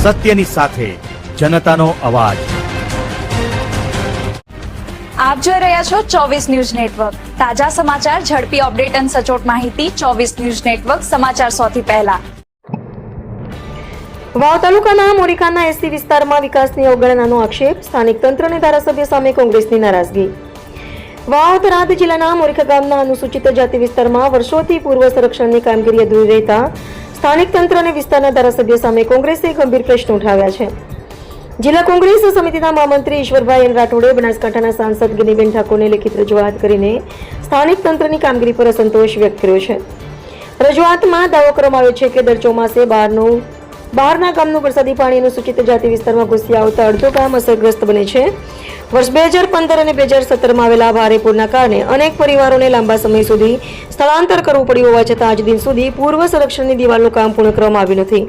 સત્યની સાથે જનતાનો અવાજ। આપ જોઈ રહ્યા છો 24 ન્યૂઝ નેટવર્ક। તાજા સમાચાર, ઝડપી અપડેટ અને સચોટ માહિતી 24 ન્યૂઝ નેટવર્ક સમાચાર સૌથી પહેલા। વાવ તાલુકાના મોરીખાના એસટી વિસ્તારમાં વિકાસની અવગણનાનો આક્ષેપ, સ્થાનિક તંત્ર અને ધારાસભ્ય સામે કોંગ્રેસની નારાજગી। વાવ થરાદ જિલ્લાના મોરીખા ગામના અનુસૂચિત જાતિ વિસ્તારમાં વર્ષોથી પૂર્વ સંરક્ષણની કામગીરી અધૂરી રહેતા સ્થાનિક તંત્ર અને વિસ્તારના ધારાસભ્ય સામે કોંગ્રેસે ગંભીર પ્રશ્નો ઉઠાવ્યા છે। જિલ્લા કોંગ્રેસ સમિતિના મહામંત્રી ઈશ્વરભાઈ એન રાઠોડે બનાસકાંઠાના સાંસદ ગિનીબેન ઠાકોરને લેખિત રજૂઆત કરીને સ્થાનિક તંત્રની કામગીરી પર અસંતોષ વ્યક્ત કર્યો છે। રજૂઆતમાં દાવો કરવામાં આવ્યો છે કે દર ચોમાસે બહારના ગામનું વરસાદી પાણી અનુસૂચિત જાતિ વિસ્તારમાં ઘૂસી આવતા અડધો ગામ અસરગ્રસ્ત બને છે। વર્ષ 2015 અને 2017માં આવેલા ભારે પૂરના કારણે અનેક પરિવારોને લાંબા સમય સુધી સ્થળાંતર કરવું પડ્યું હોવા છતાં આજ દિન સુધી પૂર્વ સંરક્ષણની દિવાલનું કામ પૂર્ણ કરવામાં આવ્યું નથી।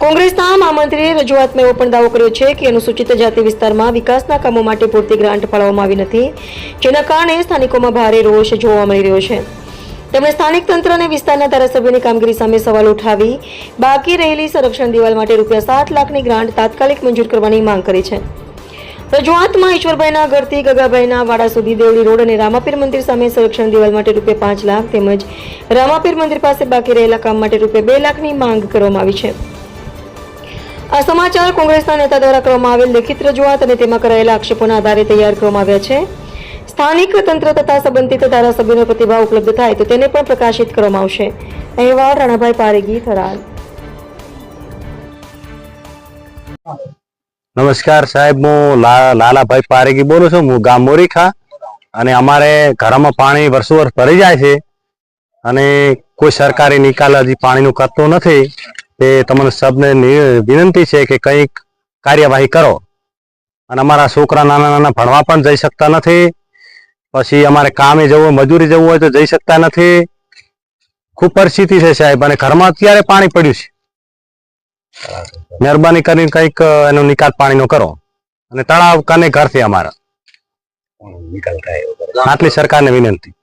કોંગ્રેસના મહામંત્રીએ રજૂઆતમાં એવો પણ દાવો કર્યો છે કે અનુસૂચિત જાતિ વિસ્તારમાં વિકાસના કામો માટે પૂરતી ગ્રાન્ટ ફાળવવામાં આવી નથી, જેના કારણે સ્થાનિકોમાં ભારે રોષ જોવા મળી રહ્યો છે। તેમણે સ્થાનિક તંત્ર અને વિસ્તારના ધારાસભ્યોની કામગીરી સામે સવાલ ઉઠાવી બાકી રહેલી સંરક્ષણ દિવાલ માટે ₹7 લાખની ગ્રાન્ટ તાત્કાલિક મંજૂર કરવાની માંગ કરી છે। રજૂઆતમાં ઈશ્વરભાઈના ઘરથી ગગાભાઈના વાડા સુધી દેવળી રોડ અને રામાપીર મંદિર સામે સંરક્ષણ દિવાલ માટે ₹5 લાખ તેમજ રામાપીર મંદિર પાસે બાકી રહેલા કામ માટે ₹2 લાખની માંગ કરવામાં આવી છે। આ સમાચાર કોંગ્રેસના નેતા દ્વારા કરવામાં આવેલ લેખિત રજૂઆત અને તેમાં કરાયેલા આક્ષેપોના આધારે તૈયાર કરવામાં આવ્યા છે। સ્થાનિક તંત્ર તથા સંબંધિત ધારાસભ્યોનો પ્રતિભાવ ઉપલબ્ધ થાય તો તેને પણ પ્રકાશિત કરવામાં આવશે। અહેવાલ રાણાભાઈ પારેગી, થરાદ। નમસ્કાર સાહેબ, હું લાલાભાઈ પારેગી બોલું છું। હું ગામ મોરીખા અને અમારે ઘરમાં પાણી વર્ષો વર્ષ ભરી જાય છે અને કોઈ સરકારી નિકાલ હજી પાણીનું કરતું નથી। તે તમને સબને વિનંતી છે કે કંઈક કાર્યવાહી કરો। અને અમારા છોકરા નાના નાના ભણવા પણ જઈ શકતા નથી, પછી અમારે કામે જવું, મજૂરી જવું હોય તો જઈ શકતા નથી। ખૂબ પરિસ્થિતિ છે સાહેબ, અને ઘરમાં અત્યારે પાણી પડ્યું છે। મહેરબાની કરીને કંઈક એનો નિકાલ પાણીનો કરો અને તળાવ કને ઘર છે અમારા નિકાલ થાય, આટલી સરકારને વિનંતી।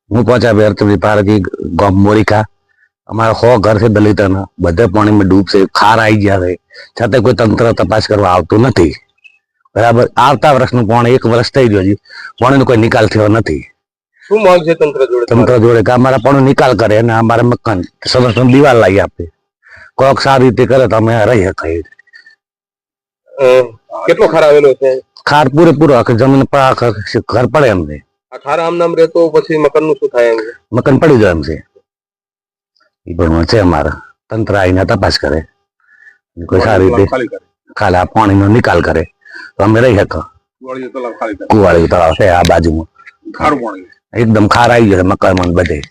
હું પહોંચ્યા અર્થવી પારેગી ગામ મોરીખા। અમારા 100 ઘર છે દલિતોના, બધા પાણીમાં ડૂબશે, ખાર આવી ગયા છે, છતાં કોઈ તંત્ર તપાસ કરવા આવતું નથી। બરાબર, આવતા વર્ષનું પાણી 1 વર્ષ થઈ ગયો, પાણીનો કોઈ નિકાલ થયો નથી। શું માંગ છે તંત્ર જોડે કે અમારા પાણી નિકાલ કરે અને અમારા મકાન સંરક્ષણ દિવાલ લાવી આપે। કોઈક સારી રીતે કરે તો અમે રહી શકાય। કેટલો ખાર આવેલો છે? ખાર પૂરેપૂરો આખી જમીન ઘર પડે એમ છે। આ ખાર આમ નામ રહેતો પછી મકાન નું શું થાય? એમ મકાન પડી જાય એમ છે। એ પણ છે અમારા તંત્ર આવીને તપાસ કરે, કોઈ સારી રીતે ખાલી આ પાણીનો નિકાલ કરે તો અમે રહી શકો। કુવાળી તળાવ છે આ બાજુમાં, એકદમ ખાર આવી જશે મકાનમાં બધે।